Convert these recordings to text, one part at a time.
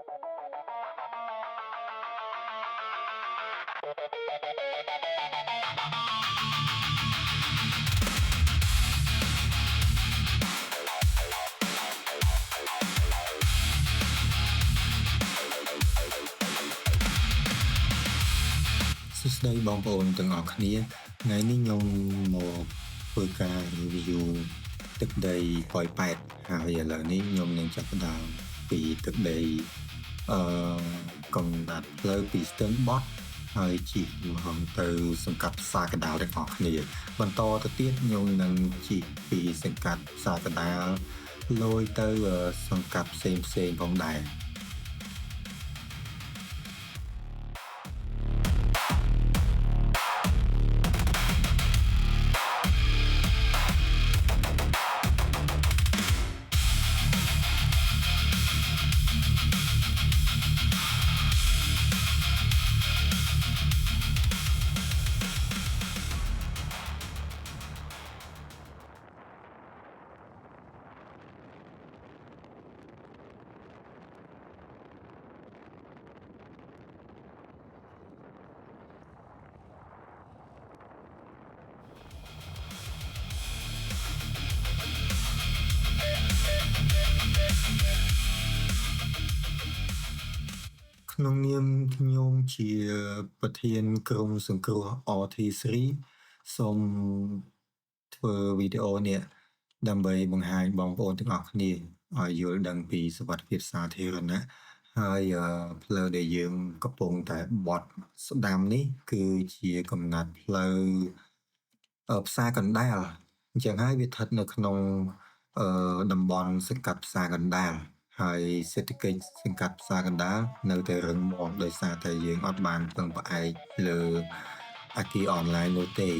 សួស្តីបងប្អូនទាំងអស់គ្នាថ្ងៃនេះខ្ញុំមកធ្វើការ review ទឹកដីប៉ោយប៉ែតហើយឥឡូវនេះខ្ញុំនឹងចាប់ផ្ដើមពីទឹកដីកំណត់ផ្លូវពីស្ទឹងបត់ហើយជិះមកទៅសង្កាត់ផ្សារកណ្ដាលទាំងអស់គ្នាបន្តទៅទៀតខ្ញុំនឹងជិះពីសង្កាត់ផ្សារកណ្ដាលលយទៅសង្កាត់ផ្សេងផងដែរក្នុងនាមខ្ញុំជាប្រធានក្រុមសង្គ្រោះ RT3 សូមធ្វើវីដេអូនេះដើម្បីបង្ហាញបងប្អូនទាំងអស់គ្នាឲ្យយល់ដឹងពីសុវត្ថិភាពសាធារណៈហើយផ្លូវដែលយើងកំពុងតែបត់ស្ដាំនេះគឺជាកំណត់ផ្លូវផ្សារកណ្ដាលអញ្ចឹងហើយវាស្ថិតនៅក្នុងតំបន់សង្កាត់ផ្សារកណ្ដាលហើយសេដ្ឋកិច្ចសង្កាត់ផ្សារកណ្ដាលនៅតែរឹងមាំដោយសារតែយើងអត់បានពឹងផ្អែកលើអគារអនឡាញនោះទេ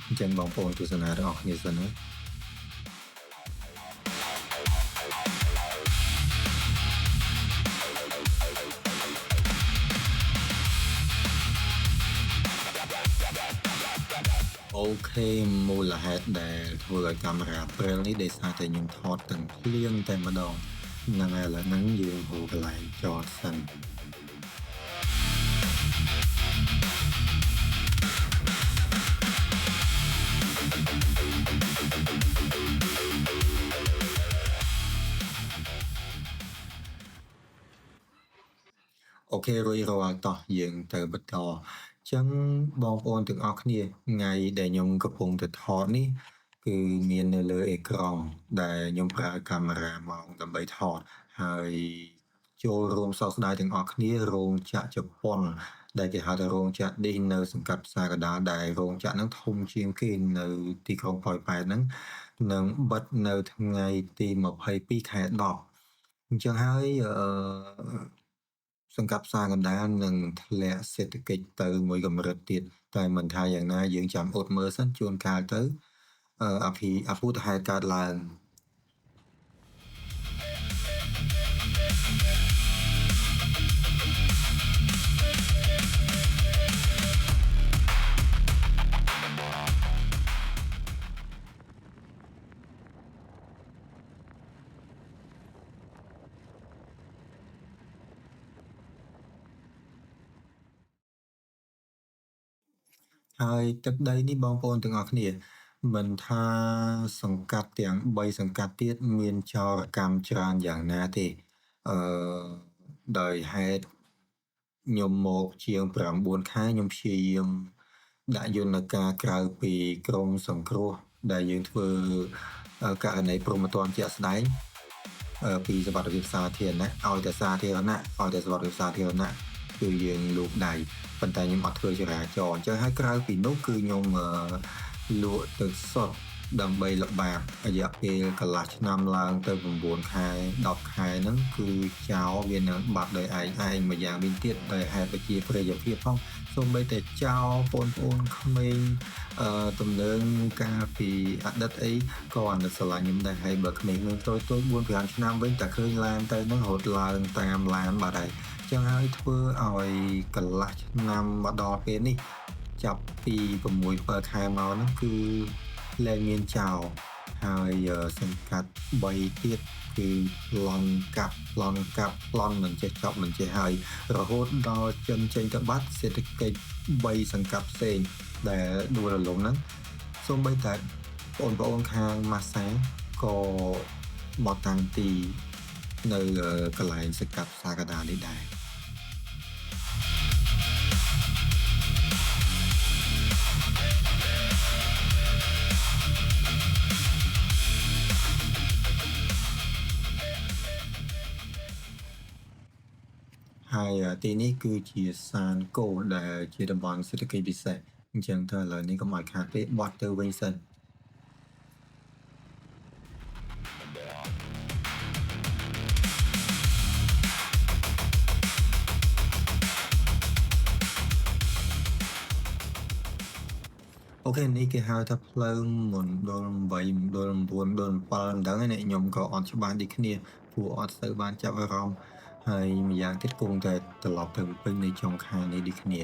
អញ្ចឹងបងប្អូនទស្សនាទាំងអស់គ្នាសិនណាអូខេមូលហេតុដែលធ្វើឲ្យកាមេរ៉ាព្រិលនេះដោយសារតែខ្ញុំថតទាំងភ្លៀងតែម្ដងហ្នឹងហើយឥឡូវហ្នឹងយើងហៅកន្លែងចតសិនអូខេរួចរាល់តោះយើងទៅបន្តអញ្ចឹងបងប្អូនទាំងអស់គ្នាថ្ងៃដែលខ្ញុំកំពុងតែថតនេះគឺមាននៅលើអេក្រង់ដែលខ្ញុំប្រើកាមេរ៉ាមកដើម្បីថតហើយចូលរួមសោកស្ដាយទាំងអស់គ្នារោងចក្រជប៉ុនដែលគេហៅថារោងចក្រនេះនៅសង្កាត់ផ្សារកណ្ដាលដែលរោងចក្រហ្នឹងធំជាងគេនៅទីក្រុងប៉ោយប៉ែតហ្នឹងនឹងបិទនៅថ្ងៃទី22ខែ10អញ្ចឹងហើយសង្កាត់ផ្សារកណ្ដាលនឹងធ្លាក់សេដ្ឋកិច្ចទៅមួយកម្រិតទៀតតែមិនថាយ៉ាងណាយើងចាំអត់មើលសិនជួនកាលទៅអភូតហេតុកើតឡើងហើយទឹកដីនេះបងប្អូនទាំងអស់គ្នាមិនថាសង្កាត់ទាំង3សង្កាត់ទៀតមានចោរកម្មច្រើនយ៉ាងណាទេដោយហេតុខ្ញុំមកជាង9ខែខ្ញុំព្យាយាមដាក់យន្តការក្រៅពីក្រុមសង្គ្រោះដែលយើងធ្វើករណីព្រមត្តនជាក់ស្ដែងពីសុវត្ថិភាពសាធារណៈឲ្យតែសាធារណៈឲ្យតែសុវត្ថិភាពសាធារណៈគឺយើងលូកដៃប៉ុន្តែខ្ញុំអត់ធ្វើចរាចរណ៍អញ្ចឹងហើយក្រៅពីនោះគឺខ្ញុំលក់ទឹកសុទ្ធដើម្បីលបាបរយៈពេលកន្លះឆ្នាំឡើងទៅ9ខែ10ខែហ្នឹងគឺចោលវានឹងបាត់ដោយឯងមួយយ៉ាងវិញទៀតដោយហេតុប្រជាប្រិយភាពផងសូម្បីតែចោលបងប្អូនក្មេងទំនើងកាលពីអតីតអីក៏អាណិតស្រឡាញ់ខ្ញុំដែរហើយបើក្មេងៗតូចៗ 4-5 ឆ្នាំវិញតែឃើញឡានទៅហ្នឹងរត់ឡើងតាមឡានបាត់ហើយចឹងហើយធ្វើឲ្យកន្លះឆ្នាំមកដល់ពេលនេះចាប់ពី6-7ខែមកហ្នឹងគឺលែងមានចោល ហើយសង្កាត់3ទៀតគឺឡង់កាប់ឡង់មិនចេះចប់មិនចេះហើយរហូតដល់ចិនចេញទៅបាត់សេដ្ឋកិច្ច3សង្កាត់ផ្សេងដែលដួលរលំហ្នឹងសូម្បីតែបងប្អូនខាងម៉ាសាក៏មកតាំងទីនៅកន្លែងសង្កាត់សាកាដានេះដែរហើយទីនេះគឺជាសានគោដែលជាតំបន់សេដ្ឋកិច្ចពិសេសអញ្ចឹងទៅឥឡូវនេះកុំឲ្យខាតពេកបត់ទៅវិញសិនអូខេនេះគេហៅថាផ្លូវមណ្ឌល8មណ្ឌល9មណ្ឌល7មិនដឹងទេអ្នកខ្ញុំក៏អត់ច្បាស់ដូចគ្នាព្រោះអត់ទៅបានចាប់អារម្មណ៍ហើយម្យ៉ាងទៀតគង់តែត្រឡប់ទៅពេញនៅចុងខែនេះដូចគ្នា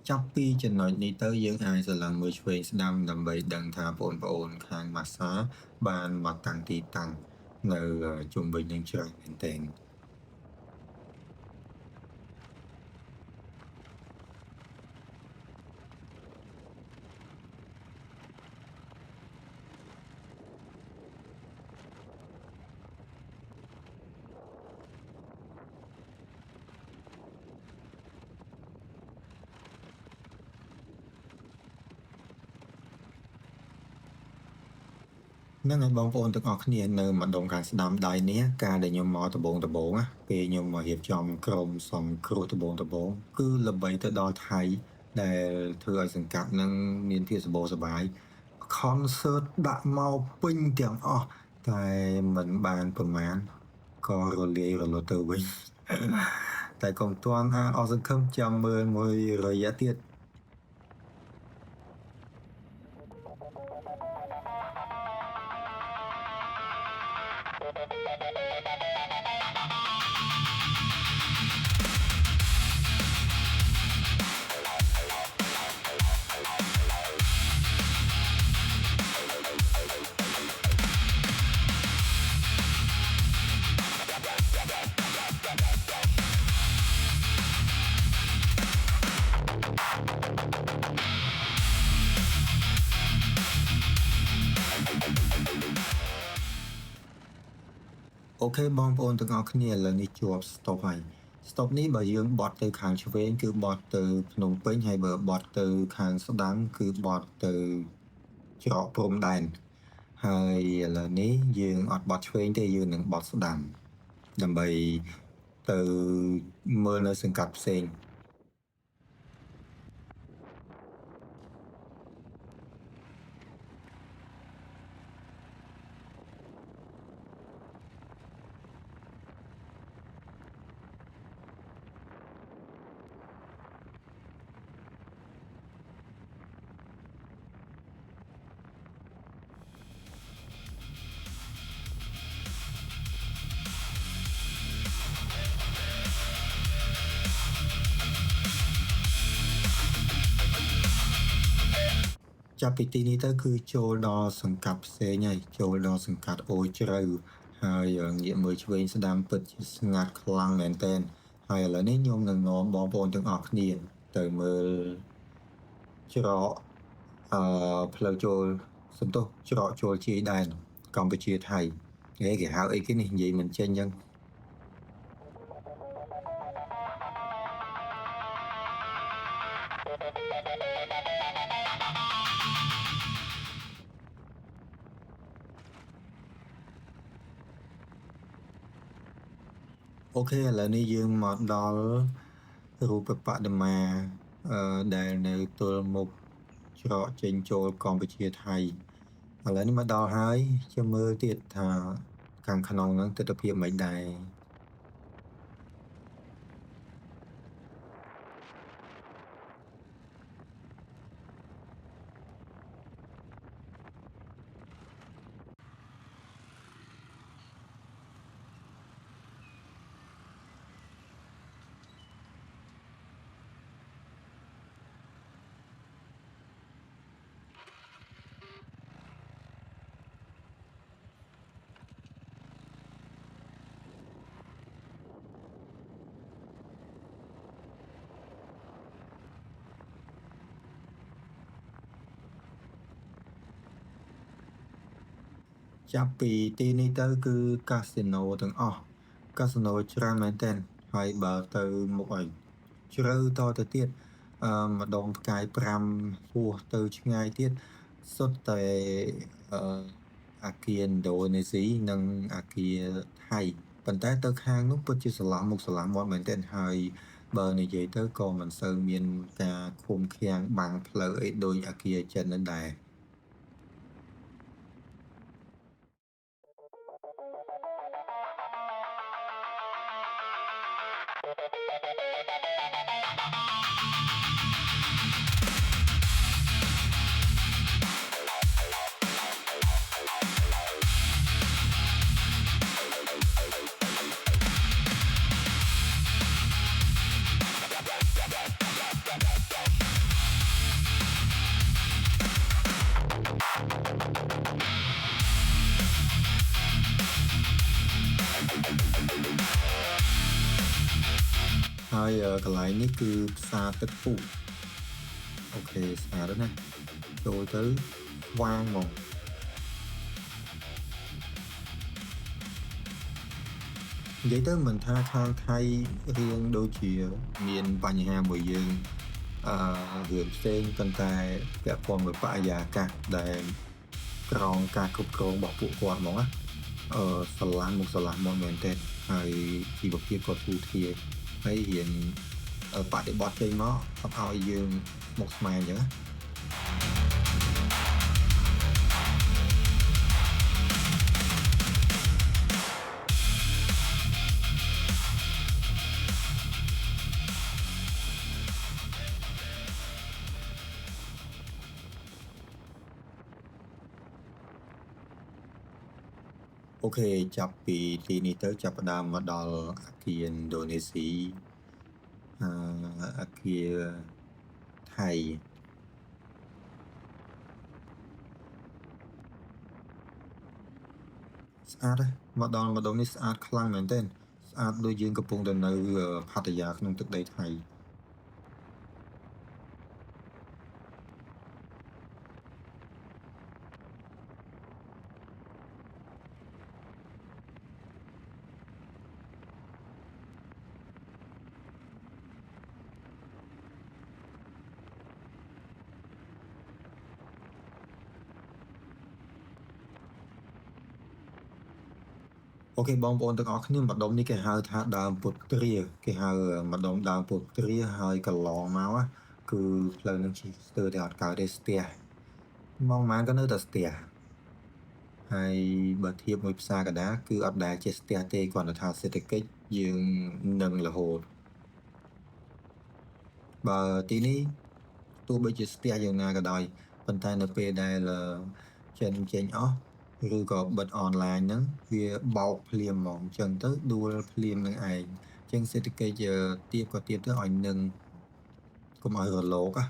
ចាប់ពីចំណុចនេះទៅយើងអាចស្រឡឹងមើលឆ្វេងស្ដាំដើម្បីដឹងថាបងប្អូនខាងម៉ាសាបានមកតាំងទីតាំងនៅជុំវិញនឹងច្រើនមែនទែនហ្នឹងហើយបងប្អូនទាំងអស់គ្នានៅម្ដុំខាងស្ដាំដៃនេះការដែលខ្ញុំមកដំបងណាពេលខ្ញុំមករៀបចំក្រុមសង្គ្រោះដំបងគឺល្បីទៅដល់ថៃដែលធ្វើឲ្យសង្កាត់នឹងមានភាពសម្បូរសប្បាយ concert ដាក់មកពេញទាំងអស់តែមិនបានប្រមាណក៏រលាយរលត់ទៅវិញតែកុំទាន់អស់សង្ឃឹមចាំមើលមួយរយៈទៀតអូខេបងប្អូនទាំងអស់គ្នាឥឡូវនេះជាប់ stop ហើយ stop នេះបើយើងបត់ទៅខាងឆ្វេងគឺបត់ទៅភ្នំពេញហើយបើបត់ទៅខាងស្ដាំគឺបត់ទៅច្រកព្រំដែនហើយឥឡូវនេះយើងអត់បត់ឆ្វេងទេយើងនឹងបត់ស្ដាំដើម្បីទៅមើលនៅសង្កាត់ផ្សេងចាប់ពីទីនេះទៅគឺចូលដល់សង្កាត់ផ្សេងហើយចូលដល់សង្កាត់អូរជ្រៅហើយងាកមើលឆ្វេងស្ដាំពិតជាស្ងាត់ខ្លាំងមែនទែនហើយឥឡូវនេះខ្ញុំនឹងនាំបងប្អូនទាំងអស់គ្នាទៅមើលច្រកផ្លូវចូលសំទោសច្រកចូលជាយដែនកម្ពុជាថៃគេហៅអីគេនេះនិយាយមិនចេញអញ្ចឹងអូខេឥឡូវនេះយើងមកដល់រូបបដិមាដែលនៅទល់មុខច្រកចេញចូលកម្ពុជាថៃឥឡូវនេះមកដល់ហើយចាំមើលទៀតថាខាងក្នុងហ្នឹងទិដ្ឋភាពមិនដែរ ចាប់ពីទីនេះទៅគឺកាស៊ីណូទាំងអស់កាស៊ីណូច្រើនមែនទែនហើយបើទៅមុខឲ្យជ្រៅតទៅទៀតម្ដងផ្កាយ5ហួសទៅឆ្ងាយទៀតសុទ្ធតែអអាគារឥណ្ឌូនេស៊ីនិងអាគារថៃប៉ុន្តែទៅខាងនោះពិតជាស្រឡះមុខស្រឡះមាត់មែនទែនហើយបើនិយាយទៅក៏មិនសូវមានការឃុំឃាំងបាំងផ្លូវអីដូចអាគារចិននោះដែរហើយកន្លែងនេះគឺផ្សារទឹកពុះអូខេស្អាតណាស់ចូលទៅវាងមកនិយាយទៅមិនថាខាងថៃរៀងដូចជាមានបញ្ហាមួយយើងរឿងផ្សេងប៉ុន្តែពាក់ព័ន្ធមួយបរិយាកាសដែលក្រោមការគ្រប់គ្រងរបស់ពួកគាត់ហ្មងណាស្រឡាញ់មុខស្រឡះមកមែនទែនហើយជីវភាពក៏ទូធាហើយរៀនបដិបត្តិចេញមកអត់ឲ្យយើងមកស្មានអញ្ចឹងណាអូខេចាប់ពីទីនេះទៅចាប់ផ្ដើមមកដល់អាគារឥណ្ឌូនេស៊ីអាគារថៃស្អាតណាស់មកដល់ម្ដងនេះស្អាតខ្លាំងមែនទែនស្អាតដូចយើងកំពុងតែនៅផាតាយាក្នុងទឹកដីថៃអូខេបងប្អូនទាំងអស់គ្នាម្ដុំនេះគេហៅថាដើមពុតគ្រាគេហៅម្ដុំដើមពុតគ្រាហើយកន្លងមកគឺផ្លូវនឹងជិះស្ទើរតែអត់កើតទេស្ទះម៉ោងប៉ុន្មានក៏នៅតែស្ទះហើយបើធៀបមួយផ្សារកណ្ដាលគឺអត់ដែលចេះស្ទះទេគ្រាន់តែថាសេដ្ឋកិច្ចយើងនឹងរហូតបើទីនេះទោះបីជាស្ទះយ៉ាងណាក៏ដោយប៉ុន្តែនៅពេលដែលចិនចេញអស់ឬក៏បិទអនឡាញហ្នឹងវាបោកភ្លាមហ្មងអញ្ចឹងទៅដួលភ្លាមនឹងឯងអញ្ចឹងសេដ្ឋកិច្ចទៀបក៏ទៀបទៅឲ្យនឹងកុំឲ្យរលកហើយ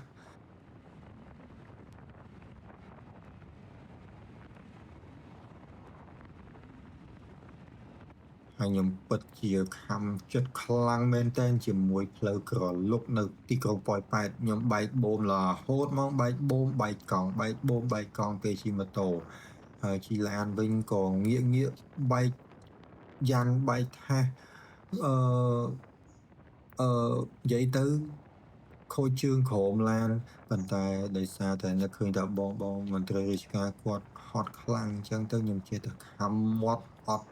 ខ្ញុំពិតជាខំចិត្តខ្លាំងមែនតើជាមួយផ្លូវក្រលុកនៅទីក្រុងប៉ោយប៉ែតខ្ញុំបែកបូមរហូតមកបែកបូមបែកកង់បែកបូមបែកកង់ពេលជិះម៉ូតូហើយជិះឡានវិញក៏ងាកបែកយ៉ាងបែកថាសអឺនិយាយទៅខូចជើងក្រោមឡានប៉ុន្តែដោយសារតែនឹកឃើញថាបងមន្ត្រីរាជការគាត់ហត់ខ្លាំងអញ្ចឹងទៅខ្ញុំចេះតែខំមាត់អត់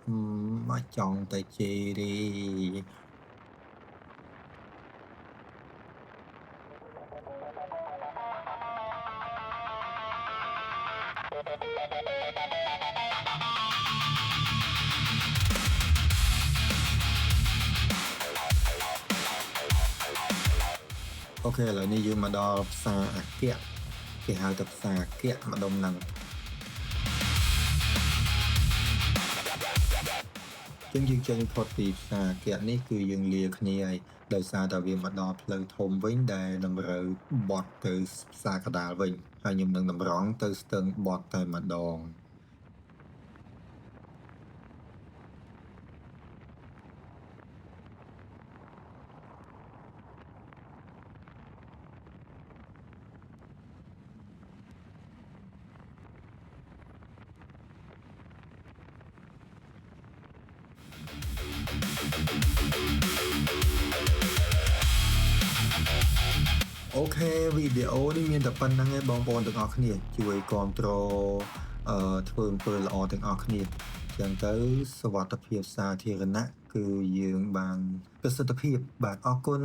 មកចង់តែជេរទេអូខេឥឡូវនេះយើងមកដល់ផ្សារអគ្គគេហៅថាផ្សារអគ្គម្ដុំហ្នឹងយើងចេញផុតពីផ្សារអគ្គនេះគឺយើងលាគ្នាហើយដោយសារតែវាមកដល់ផ្លូវធំវិញដែលតម្រូវបត់ទៅផ្សារកណ្ដាលវិញហើយខ្ញុំនឹងតម្រង់ទៅស្ទឹងបត់តែម្ដង អូខេវីដេអូនេះមានតែប៉ុណ្្នឹងឯងបងប្អូនទាំងអស់គ្នាជួយគាំទ្រធ្វើអំពើល្អទាំងអស់គ្នាចឹងទៅសុវត្ថិភាពសាធារណៈគឺយើងបានប្រសិទ្ធភាពបាទអរគុណ